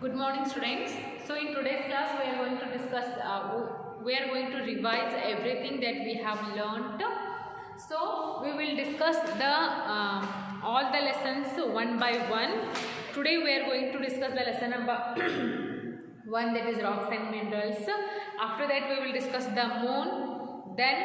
Good morning, students. So in today's class we are going to discuss we are going to revise everything that we have learnt. So we will discuss the all the lessons one by one. Today we are going to discuss the lesson number 1, that is rocks and minerals. After that we will discuss the moon. Then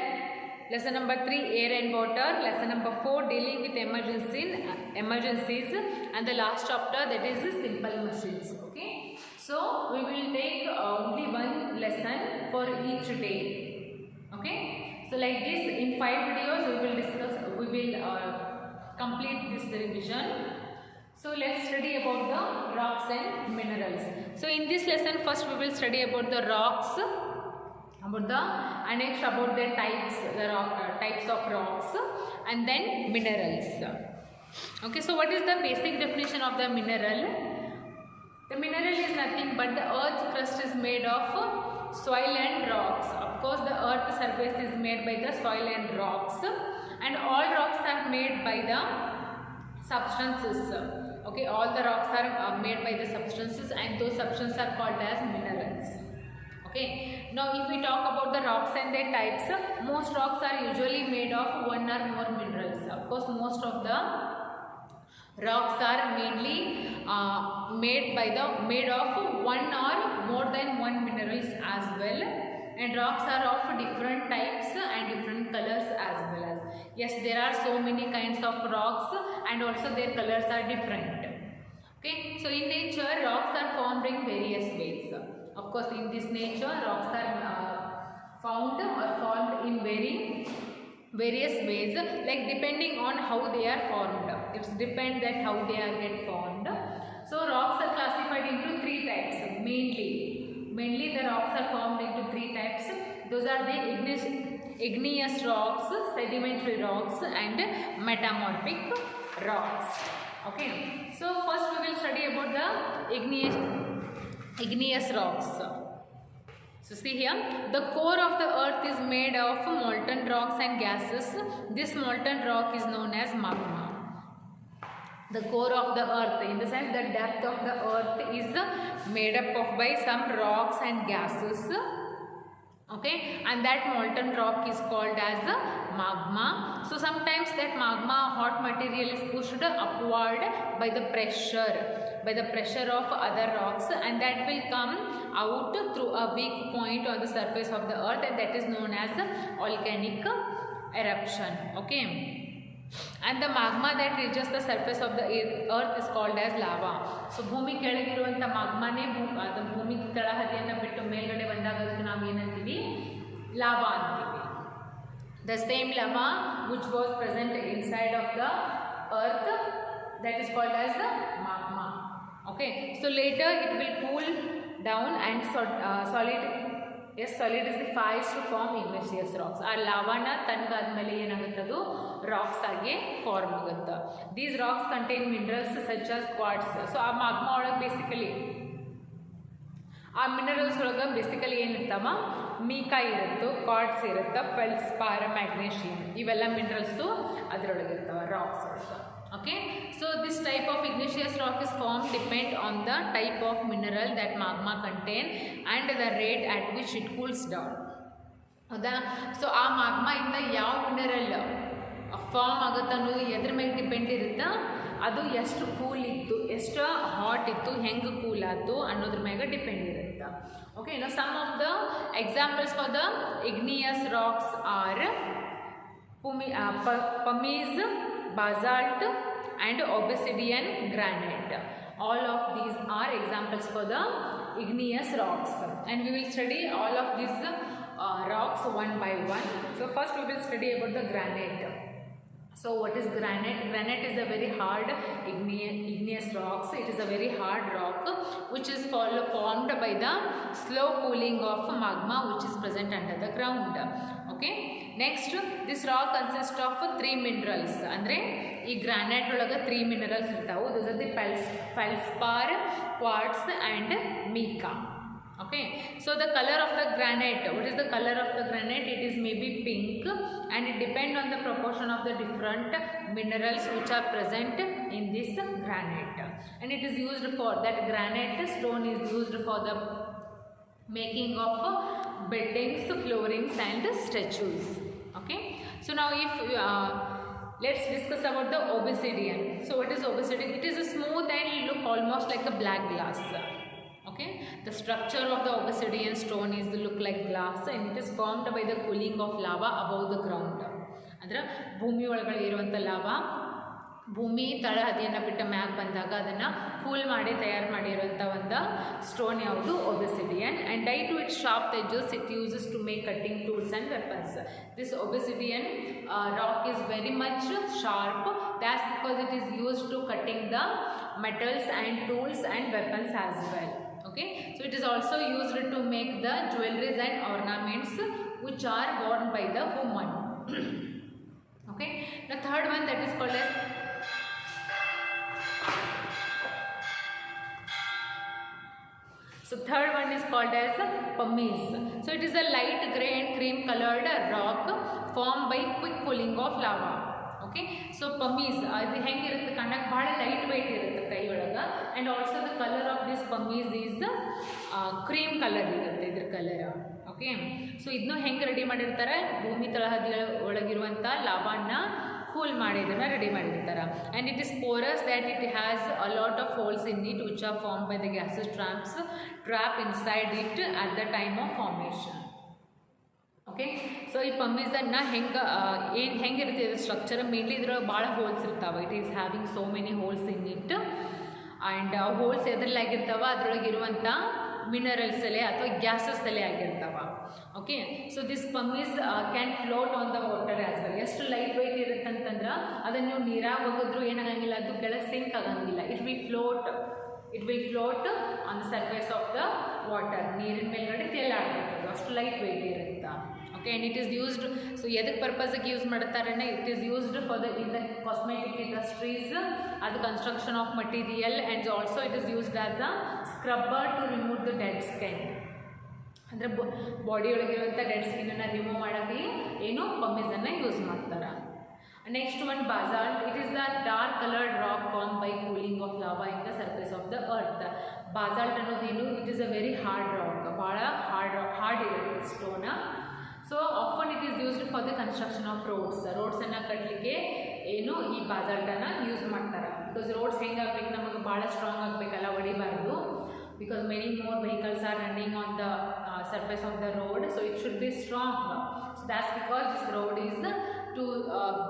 lesson number 3, air and water. Lesson number 4, dealing with emergencies, and the last chapter, that is simple machines. Okay, so we will take only one lesson for each day. Okay, so like this, in 5 videos we will discuss, we will complete this revision. So let's study about the rocks and minerals. So in this lesson, first we will study about the rocks, and next about the types, types of rocks, and then minerals. Okay, so what is the basic definition of the mineral? The mineral is nothing but the earth's crust is made of soil and rocks. Of course, the earth's surface is made by the soil and rocks, and all rocks are made by the substances. Okay, all the rocks are made by the substances, and those substances are called as minerals. Okay, now if we talk about the rocks and their types, most rocks are usually made of one or more minerals. Of course, most of the rocks are mainly made of one or more than one minerals as well, and rocks are of different types and different colors as well as. Yes, there are so many kinds of rocks, and also their colors are different. Okay, so in nature rocks are formed in various ways. Of course, in this nature rocks are found or formed in various ways, like depending on how they are formed. It depends that how they are get formed. So rocks are classified into 3 types mainly the rocks are formed into 3 types. Those are the igneous rocks, sedimentary rocks, and metamorphic rocks. Okay, so first we will study about the igneous rocks. So see here, the core of the earth is made of molten rocks and gases. This molten rock is known as magma. The core of the earth, in the sense the depth of the earth is made up of by some rocks and gases. Okay, and that molten rock is called as magma. So sometimes that magma, hot material, is pushed upward by the pressure of other rocks, and that will come out through a weak point on the surface of the earth, and that is known as volcanic eruption. Okay, and the magma that reaches the surface of the earth is called as lava. So ಭೂಮಿ ಕೆಳಗಿರುವಂತ magmaನೇ ಭೂಮಿ ತಳಹದಿಯನ್ನು ಬಿಟ್ಟು ಮೇಲ್ಗಡೆ ಬಂದಾಗ ಅದಕ್ಕೆ ನಾವು ಏನಂತೀವಿ, lava ಅಂತೀವಿ. The same lava which was present inside of the earth, that is called as the magma. Okay, so later it will cool down and solid is the phase to form igneous rocks. Our lava na ತಣ್ಣಗಾದ್ಮೇಲೆ ಏನಾಗುತ್ತದು rocks ಆಗಿ form ಆಗುತ್ತೆ. These rocks contain minerals such as quartz. So ಆ magma ಒಳಗೆ basically ಆ minerals ಒಳಗೆ basically ಏನಿರ್ತಾವ, mica ಇರುತ್ತೆ, ಕ್ವಾರ್ಟ್ಸ್ ಇರುತ್ತೆ, ಫೆಲ್ಸ್ಪಾರ್, ಮ್ಯಾಗ್ನೇಷಿಯಂ, ಇವೆಲ್ಲ ಮಿನರಲ್ಸು ಅದರೊಳಗೆ ಇರ್ತಾವೆ, ರಾಕ್ಸ್ ಇರುತ್ತೆ. Okay, so this type of igneous rock is formed depend on the type of mineral that magma contain and the rate at which it cools down. ಹೌದಾ? So ಆ magma ಇಂದ ಯಾವ mineral form ಆಗುತ್ತೆ ಅನ್ನೋದು ಎದ್ರ ಮೇಲೆ depend ಇರುತ್ತೆ, ಅದು ಎಷ್ಟು ಕೂಲ್ ಇತ್ತು, ಎಷ್ಟು ಹಾಟ್ ಇತ್ತು, ಹೆಂಗೆ ಕೂಲ್ ಆಯ್ತು ಅನ್ನೋದ್ರ ಮ್ಯಾಗ ಡಿಪೆಂಡ್ ಇರುತ್ತೆ. Okay, no some of the examples for the igneous rocks are pumice, basalt, and obsidian granite. All of these are examples for the igneous rocks, and we will study all of these rocks one by one. So first we will study about the granite. So what is granite? Granite is a very hard igneous rocks. It is a very hard rock which is formed by the slow cooling of magma which is present under the ground. Okay, next this rock consists of 3 minerals. Andre ee granite olaga 3 minerals irtavu. Those are the feldspar, quartz, and mica. Okay, so the color of the granite, what is the color of the granite? It is maybe pink, and it depends on the proportion of the different minerals which are present in this granite. and it is used for that. Granite stone is used for the making of buildings, floorings and statues. Okay, so now if let's discuss about the obsidian. So what is obsidian? It is a smooth and look almost like a black glass. Okay, the structure of the obsidian stone is look like glass, and it is formed by the cooling of lava above the ground. ಅಂದ್ರೆ ಭೂಮಿ ಒಳಗಡೆ ಇರುವಂಥ lava ಭೂಮಿ ತಳಹದಿಯನ್ನು ಬಿಟ್ಟು ಮ್ಯಾಗ ಬಂದಾಗ ಅದನ್ನು cool ಮಾಡಿ ತಯಾರು ಮಾಡಿರುವಂಥ ಒಂದು ಸ್ಟೋನ್ ಯಾವುದು? obsidian. And due to its sharp edges it uses to make cutting tools and weapons. This obsidian rock is very much sharp. That's because it is used to cutting the metals and tools and weapons as well. Okay, so it is also used to make the jewelries and ornaments which are worn by the woman. Okay, the third one that is called as third one is called as pumice. So it is a light grey and cream colored rock formed by quick cooling of lava. Okay, so pumice ಅದು ಹೆಂಗಿರುತ್ತೆ ಕಣ್ಣಕ್ಕೆ ಭಾಳ light weight ಇರುತ್ತೆ ಕೈಯೊಳಗೆ, and also the color of this pumice is cream color ಇರುತ್ತೆ ಇದ್ರ colour. Okay, so ಇದನ್ನು ಹೆಂಗೆ ready ಮಾಡಿರ್ತಾರೆ? ಭೂಮಿ ತಳಹದಿ ಒಳಗಿರುವಂಥ ಲಾವಾನ ಕೂಲ್ ಮಾಡಿ ಇದನ್ನು ರೆಡಿ ಮಾಡಿರ್ತಾರೆ. And it is porous that it has a lot of holes in it which are formed by the gaseous trap inside it at the time of formation. Okay, so ಈ ಪಮ್ಮೀಸನ್ನು ಹೆಂಗಿರುತ್ತೆ ಇದು structure? Mainly ಇದ್ರೊಳಗೆ ಭಾಳ holes ಇರ್ತಾವೆ. It is having so many holes in it, and holes ಎದ್ರಲ್ಲಾಗಿರ್ತಾವೆ ಅದರೊಳಗೆ ಇರುವಂಥ minerals ಅಲ್ಲೇ ಅಥವಾ ಗ್ಯಾಸಸ್ ಅಲ್ಲೇ ಆಗಿರ್ತಾವ. Okay, so this pumice can float on the water as well. ಎಷ್ಟು ಲೈಟ್ ವೆಯ್ಟ್ ಇರುತ್ತೆ ಅಂತಂದ್ರೆ ಅದನ್ನು ನೀವು ನೀರಾಗ ಹೋಗಿದ್ರು ಏನಾಗಂಗಿಲ್ಲ, ಅದು ಕೆಳಗೆ ಸಿಂಕ್ ಆಗಂಗಿಲ್ಲ. It will float on the surface of the water. ನೀರಿನ ಮೇಲ್ಗಡೆ ತೇಲಾಡ್ತದೆ, ಅಷ್ಟು ಲೈಟ್ ವೆಯ್ಟ್ ಇರುತ್ತೆ. Okay, and it is used, so ಎದಕ್ಕೆ ಪರ್ಪಸ್ಗೆ ಯೂಸ್ ಮಾಡ್ತಾರೆ? It is used for in the cosmetic industries, as a construction of material, and also it is used as a scrubber to remove the dead skin. ಅಂದರೆ body ಒಳಗಿರುವಂಥ dead ಸ್ಕಿನ್ನನ್ನು remove ಮಾಡೋಕ್ಕೆ ಏನು ಪಮ್ಮೀಸನ್ನು use ಮಾಡ್ತಾರೆ. Next one basalt. It is the dark coloured rock form by cooling of lava in the surface of the earth. Basalt ಅನ್ನೋದೇನು? It is a very hard rock, ಭಾಳ hard ಇರುತ್ತೆ ಸ್ಟೋನ. So often it is used for the construction of ರೋಡ್ಸನ್ನು ಕಟ್ಟಲಿಕ್ಕೆ ಏನು ಈ ಬಾಸಾಲ್ಟನ್ನು use ಮಾಡ್ತಾರೆ. ಬಿಕಾಸ್ ರೋಡ್ಸ್ ಹೆಂಗೆ ಆಗಬೇಕು, ನಮಗೆ ಭಾಳ strong ಆಗಬೇಕಲ್ಲ, ಹೊಡಿಬಾರ್ದು. because many more vehicles are running on the surface of the road, so it should be strong. So that's because this road is to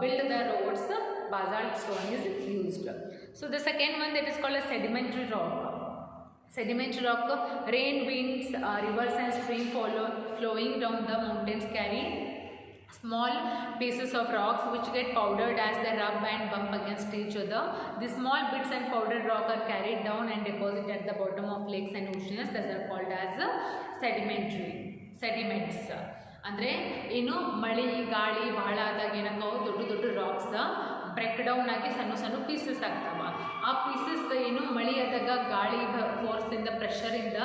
build the roads, basalt stone is used. So the second one that is called a sedimentary rock. Sedimentary rock, rain, winds, rivers and stream flowing down the mountains carry small pieces of rocks which get powdered as they rub and bump against each other. These small bits and powdered rock are carried down and deposited at the bottom of lakes and oceans. These are called as sediments. ಅಂದರೆ ಏನು ಮಳೆ ಗಾಳಿ ಭಾಳ ಆದಾಗ ಏನಾಗವು ದೊಡ್ಡ ದೊಡ್ಡ racks break down ಆಗಿ ಸಣ್ಣ ಸಣ್ಣ ಪೀಸಸ್ ಆಗ್ತಾವ. ಆ ಪೀಸಸ್ ಏನು ಮಳೆ ಆದಾಗ ಗಾಳಿ ಫೋರ್ಸಿಂದ ಪ್ರೆಷರಿಂದ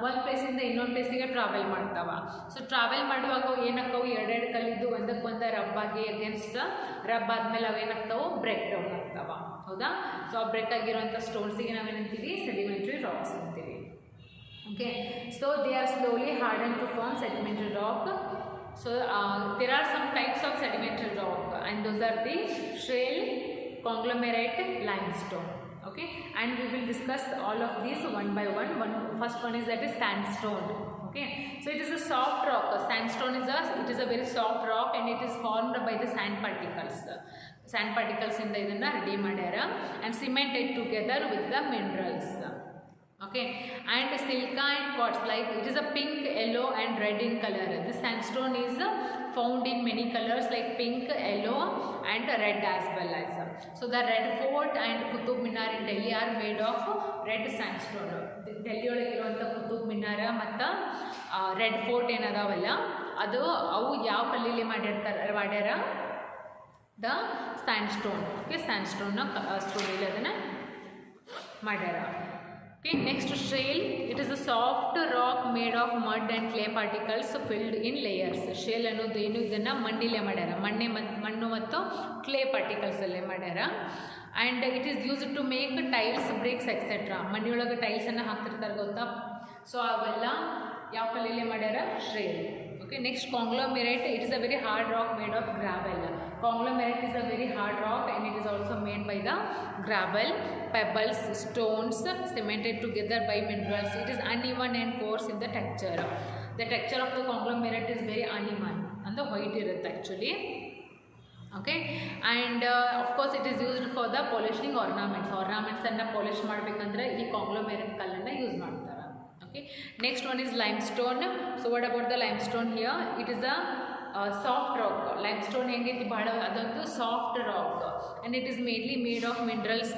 ಒಂದು ಪ್ಲೇಸಿಂದ ಇನ್ನೊಂದು ಪ್ಲೇಸಿಗೆ ಟ್ರಾವೆಲ್ ಮಾಡ್ತಾವ. ಸೊ ಟ್ರಾವೆಲ್ ಮಾಡುವಾಗ ಏನಾಗ್ತಾವೆ, ಎರಡೆರಡು ಕಲ್ಲಿದ್ದು ಒಂದಕ್ಕೊಂದು ರಬ್ ಆಗಿ ಅಗೇನ್ಸ್ಟ್ ರಬ್ ಆದಮೇಲೆ ಅವೇನಾಗ್ತಾವೆ, ಬ್ರೇಕ್ ಡೌನ್ ಆಗ್ತಾವ. ಹೌದಾ? ಸೊ ಆ ಬ್ರೇಕ್ ಆಗಿರುವಂಥ ಸ್ಟೋನ್ಸಿಗೆ ನಾವೇನಂತೀವಿ, ಸೆಡಿಮೆಂಟ್ರಿ ರಾಕ್ಸ್ ಅಂತೀವಿ. Okay, so they are slowly hardened to form sedimentary rock. So there are some types of sedimentary rock, and those are the shale, conglomerate, limestone. Okay, and we will discuss all of these one by one. First one is that is sandstone. Okay, so it is a soft rock. Sandstone is a very soft rock, and it is formed by the sand particles. Sand particles in the idana ready ಮಾಡ್ಯಾರ and cemented together with the minerals. Okay, and silica and quartz, like it is a pink, yellow and red in color. This sandstone is found in many colors like pink, yellow and red as well as. So the Red Fort and Qutub Minar in Delhi are made of red sandstone. Delhi ಒಳಗಿರುವಂಥ ಕುತುಬ್ ಮಿನಾರ ಮತ್ತು Red fort ಏನದಾವಲ್ಲ ಅದು ಅವು ಯಾವ ಕಲ್ಲಿಲಿ ಮಾಡ್ಯಾರ the ಸ್ಯಾಂಡ್ಸ್ಟೋನ್. Okay, ಸ್ಯಾಂಡ್ಸ್ಟೋನ್ನ ಸ್ಟೋನಲ್ಲಿ ಅದನ್ನು ಮಾಡ್ಯಾರ. Okay, next shale. It is a soft rock made of mud and clay particles filled in layers. Shale ಅನ್ನೋದು ಏನು, ಇದನ್ನು ಮಣ್ಣಿಲೆ ಮಾಡ್ಯಾರ, ಮಣ್ಣು ಮತ್ತು ಕ್ಲೇ ಪಾರ್ಟಿಕಲ್ಸ್ ಅಲ್ಲೇ ಮಾಡ್ಯಾರ. And it is used to make tiles bricks etcetera. ಮನೆಯೊಳಗೆ ಟೈಲ್ಸನ್ನು ಹಾಕ್ತಿರ್ತಾರೆ ಗೊತ್ತಾ, ಸೊ ಅವೆಲ್ಲ ಯಾವ ಕಲ್ಲಿಲೆ ಮಾಡ್ಯಾರ, ಶ್ರೇಲ್. Okay, next conglomerate. It is a very hard rock made of gravel. Conglomerate is a very hard rock and it is also made by the gravel, pebbles, stones cemented together by minerals. It is uneven and coarse in the texture. The texture of the conglomerate is very uneven and the white irutte actually. Okay, and of course it is used for the polishing ornaments anna polish ಮಾಡಬೇಕಂದ್ರೆ ಈ conglomerate ಕಲ್ಲನ್ನ use ಮಾಡ್ತಾರೆ. Okay, next one is limestone. So what about the limestone here? It is a soft rock. Limestone ಹೆಂಗೈತಿ ಬಹಳ ಅದೊಂದು soft rock and it is mainly made of minerals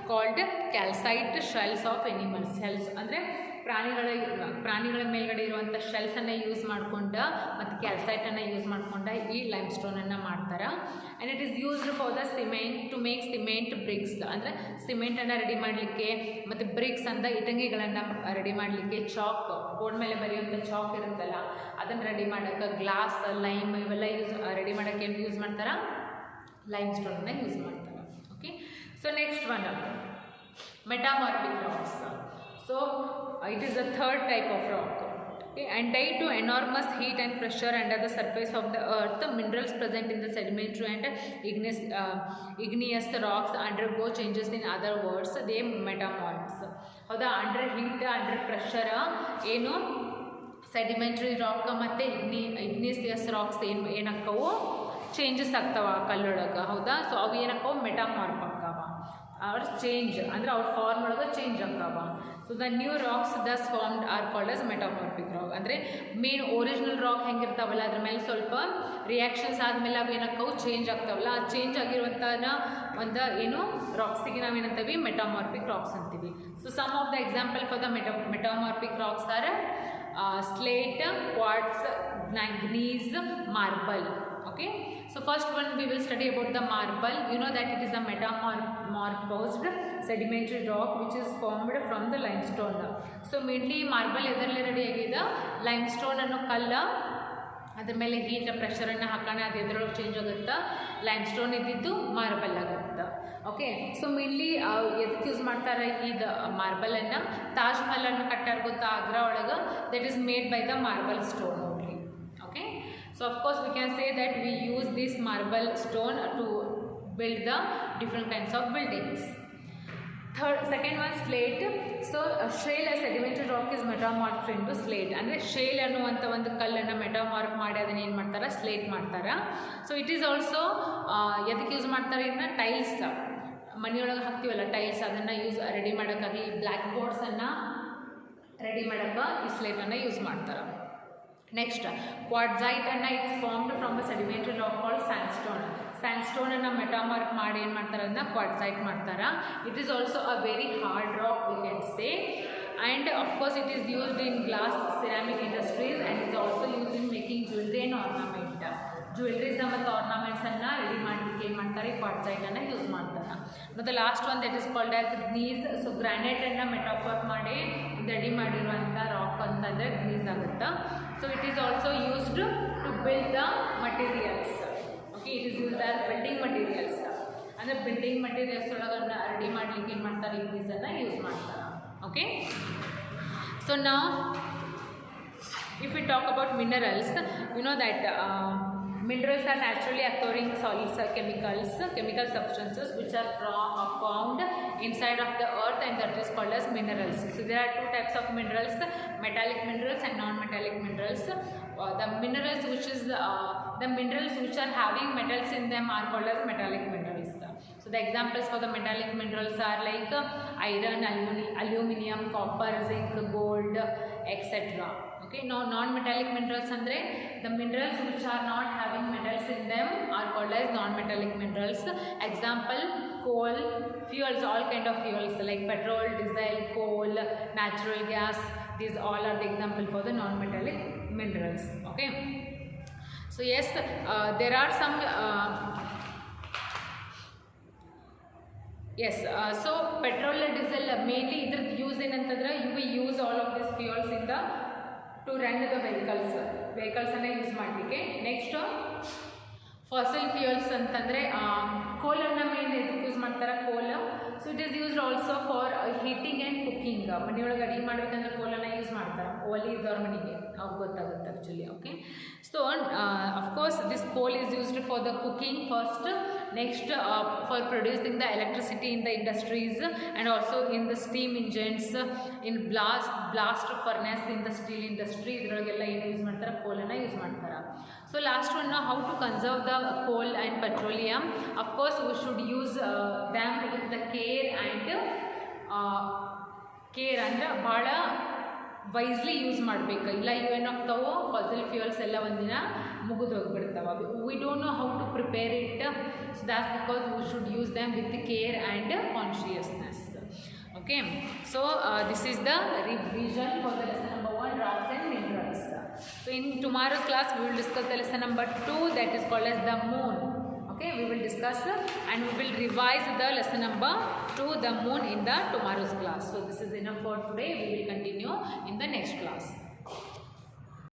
called calcite shells of animals. Shells ಅಂದರೆ ಪ್ರಾಣಿಗಳ ಮೇಲ್ಗಡೆ ಇರುವಂಥ ಶೆಲ್ಸನ್ನು use ಮಾಡ್ಕೊಂಡು ಮತ್ತು ಕ್ಯಾಲ್ಸೈಟನ್ನು use ಮಾಡ್ಕೊಂಡು ಈ ಲೈಮ್ಸ್ಟೋನನ್ನು ಮಾಡ್ತಾರೆ. And it is used for the cement to make cement bricks, ಅಂದರೆ ಸಿಮೆಂಟನ್ನು ರೆಡಿ ಮಾಡಲಿಕ್ಕೆ ಮತ್ತು ಬ್ರಿಕ್ಸ್ ಅಂತ ಇಟಂಗಿಗಳನ್ನು ರೆಡಿ ಮಾಡಲಿಕ್ಕೆ, ಚಾಕ್ ಬೋರ್ಡ್ ಮೇಲೆ ಬರೆಯುವಂಥ ಚಾಕ್ ಇರುತ್ತಲ್ಲ ಅದನ್ನು ರೆಡಿ ಮಾಡೋಕ್ಕೆ, ಗ್ಲಾಸ್, ಲೈಮ್ ಇವೆಲ್ಲ ರೆಡಿ ಮಾಡೋಕ್ಕೆ ಏನು ಯೂಸ್ ಮಾಡ್ತಾರೆ, ಲೈಮ್ಸ್ಟೋನನ್ನು ಯೂಸ್ ಮಾಡ್ತಾರೆ. Okay, so next one metamorphic rocks. So it is the third type of rock. Okay, and due to enormous heat and pressure under the surface of the earth, the minerals present in the sedimentary and igneous rocks undergo changes. In other words, they metamorphs. ಹೌದಾ, under heat under pressure ಏನು sedimentary rock ಮತ್ತು igneous racks ಏನಾಕ್ಕವು changes ಆಗ್ತಾವ ಕಲ್ಲೊಳಗೆ. ಹೌದಾ, so ಅವು ಏನಾಕ್ಕವು ಮೆಟಾಮಾರ್ಫ್ ಆಕ್ಕಾವ, ಅವ್ರ change ಅಂದರೆ ಅವ್ರ form ಒಳಗೆ ಚೇಂಜ್ ಆಗ್ತಾವ. So the new rocks thus formed are called as metamorphic rock. ಅಂದರೆ ಮೇನ್ ಒರಿಜಿನಲ್ ರಾಕ್ ಹೆಂಗಿರ್ತಾವಲ್ಲ ಅದ್ರ ಮೇಲೆ ಸ್ವಲ್ಪ ರಿಯಾಕ್ಷನ್ಸ್ ಆದಮೇಲೆ ಅವು ಏನಕ್ಕವು ಚೇಂಜ್ ಆಗ್ತಾವಲ್ಲ, ಆ ಚೇಂಜ್ ಆಗಿರುವಂಥ ಒಂದು ಏನು ರಾಕ್ಸಿಗೆ ನಾವೇನಂತೀವಿ, ಮೆಟಾಮಾರ್ಫಿಕ್ ರಾಕ್ಸ್ ಅಂತೀವಿ. So some of the example for the metamorphic rocks are slate, quartz, gneiss, marble. Okay, so first one we will study about the marble. You know that it is a metamorphosed sedimentary rock which is formed from the limestone. So mainly marble ಎದರಲ್ಲಿ ready ಆಗಿದೆ, limestone ಅನ್ನೋ ಕಲ್ಲ ಅದ್ರ ಮೇಲೆ heat ಪ್ರೆಷರನ್ನು ಹಾಕೋಣ, ಅದು ಎದ್ರೊಳಗೆ change ಆಗುತ್ತೆ, limestone ಇದ್ದಿದ್ದು ಮಾರ್ಬಲ್ ಆಗುತ್ತೆ. ಓಕೆ, ಸೊ ಮೇನ್ಲಿ ಎದಕ್ಕೆ ಯೂಸ್ ಮಾಡ್ತಾರೆ ಇದು ಮಾರ್ಬಲನ್ನು, ತಾಜ್ ಮಹಲನ್ನು ಕಟ್ಟಾರ ಗೊತ್ತಾ ಆಗ್ರಾ ಒಳಗೆ, that is made by the marble stone only. Okay, so of course we can say that we use this marble stone to build the different kinds of buildings. Second one, slate. So shale as sedimentary rock is metamorphed into slate. ಅಂದರೆ shale ಅನ್ನುವಂಥ ಒಂದು ಕಲ್ಲನ್ನು ಮೆಟಾಮಾರ್ಫ್ ಮಾಡಿ ಅದನ್ನು ಏನು ಮಾಡ್ತಾರೆ, slate ಮಾಡ್ತಾರೆ. So it is also ಎದಕ್ಕೆ ಯೂಸ್ ಮಾಡ್ತಾರೆ, ಇನ್ನು ಟೈಲ್ಸ್ ಮನೆಯೊಳಗೆ ಹಾಕ್ತೀವಲ್ಲ ಟೈಲ್ಸ್, ಅದನ್ನು ರೆಡಿ ಮಾಡೋಕ್ಕಾಗಲಿ, ಬ್ಲ್ಯಾಕ್ ಬೋರ್ಡ್ಸನ್ನು ರೆಡಿ ಮಾಡೋಕ್ಕೆ ಈ ಸ್ಲೇಟನ್ನು ಯೂಸ್ ಮಾಡ್ತಾರೆ. ನೆಕ್ಸ್ಟ್ ಕ್ವಾರ್ಟ್ಸೈಟ್ ಅನ್ನು it is formed from a sedimentary rock called sandstone. ಸ್ಯಾಂಡ್ಸ್ಟೋನನ್ನು ಮೆಟಾಮಾರ್ಫ್ ಮಾಡಿ ಏನು ಮಾಡ್ತಾರೆ, ಅದನ್ನ ಕ್ವಾರ್ಟ್ಸೈಟ್ ಮಾಡ್ತಾರೆ. It is also a very hard rock we can say, and of course it is used in glass ceramic industries and it's also used in making jewellery and ornament. Jewelleries ಮತ್ತು ಆರ್ನಮೆಂಟ್ಸನ್ನು ready ಮಾಡಲಿಕ್ಕೆ ಏನು ಮಾಡ್ತಾರೆ, ಕ್ವಾರ್ಟ್ಸೈಟನ್ನು use ಮಾಡ್ತಾರೆ. ಮತ್ತು last one that is called as gneiss. So ಗ್ರಾನೈಟನ್ನು metamorph ಮಾಡಿ ready ಮಾಡಿರುವಂಥ rock ಅಂತಂದರೆ gneiss ಆಗುತ್ತೆ. So it is also used to build the materials. Okay, it is used as building materials. ಅಂದರೆ ಬಿಲ್ಡಿಂಗ್ ಮಟೀರಿಯಲ್ಸ್ ಒಳಗನ್ನು ರೆಡಿ ಮಾಡಲಿಕ್ಕೆ ಏನು ಮಾಡ್ತಾರೆ, ಈ gneiss-ಅನ್ನು ಯೂಸ್ ಮಾಡ್ತಾರೆ. Okay, so now if we talk about minerals, you know that minerals are naturally occurring solids or chemical substances which are found inside of the earth, and that is called as minerals. So there are two types of minerals, metallic minerals and non-metallic minerals. The minerals which are having metals in them are called as metallic minerals. So the examples for the metallic minerals are like iron, aluminum, copper, zinc, gold, etc. Okay, now non-metallic minerals andre the minerals which are not having metals in them are called as non-metallic minerals. Example, coal, fuels, all kind of fuels like petrol, diesel, coal, natural gas, these all are the example for the non-metallic minerals. Okay, so yes, there are some yes, so petrol and diesel mainly idr use ಏನಂತಂದ್ರೆ we use all of these fuels in the to run the vehicles ಅನ್ನು use ಮಾಡಲಿಕ್ಕೆ. Next fossil fuels ಅಂತಂದರೆ ಕೋಲನ್ನು main ಎದಕ್ಕೆ use ಮಾಡ್ತಾರೆ ಕೋಲ್. So it is used also for heating and cooking. ಮನೆಯೊಳಗೆ ಅಡುಗೆ ಮಾಡ್ಬೇಕಂದ್ರೆ ಕೋಲನ್ನು ಯೂಸ್ ಮಾಡ್ತಾರೆ. ಒಲೆ ಇದ್ದವ್ರ ಮನೆಗೆ ಅವ್ರಿಗೆ ಗೊತ್ತಾಗುತ್ತೆ actually. Okay, so of course this ಕೋಲ್ is used for the cooking first, next for producing the electricity in the industries and also in the steam engines, in blast furnace in the steel industry. ಇದ್ರೊಳಗೆಲ್ಲ ಏನು use ಮಾಡ್ತಾರೆ, ಕೋಲನ್ನು use ಮಾಡ್ತಾರೆ. So last one, how to conserve the coal and petroleum. Of course we should use them with the care ಅಂದರೆ ಭಾಳ wisely use ಮಾಡಬೇಕು. ಇಲ್ಲ ಇವೇನಾಗ್ತಾವೋ fossil fuels ಎಲ್ಲ ಒಂದಿನ ಮುಗಿದು ಹೋಗ್ಬಿಡ್ತಾವೆ. We don't know how to prepare it, so that's because we should use them with care and consciousness. Okay, so this is the revision for the lesson number 1, rocks and minerals. So in tomorrow's class we will discuss the lesson number 2, that is called as the moon. Okay, we will discuss and we will revise the lesson number 2, the moon, in the tomorrow's class. So this is enough for today. We will continue